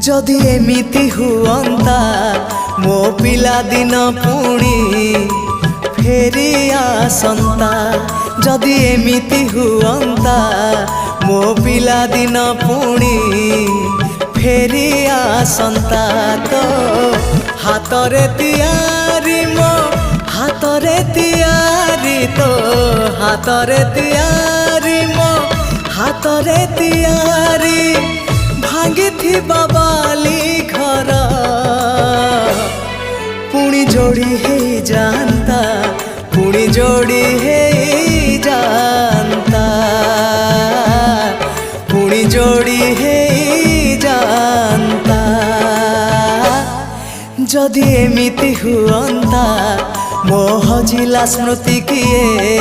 जदि एमिति हुअंता मो पिला दिन पुणी फेरी आसंता। जदि एमिति हुअंता मो पिला दिन पुणी फेरी आसंता। तो हातरे तियारी मो हातरे तियारी तो हातरे तियारी मो हातरे तियारी भांगी थी बाबाली घर पुणी जोड़ी है जानता पुणी जोड़ी है जानता पुणी जोड़ी है जानता। जदि एमिति हुअंता मो हजिला स्मृति किए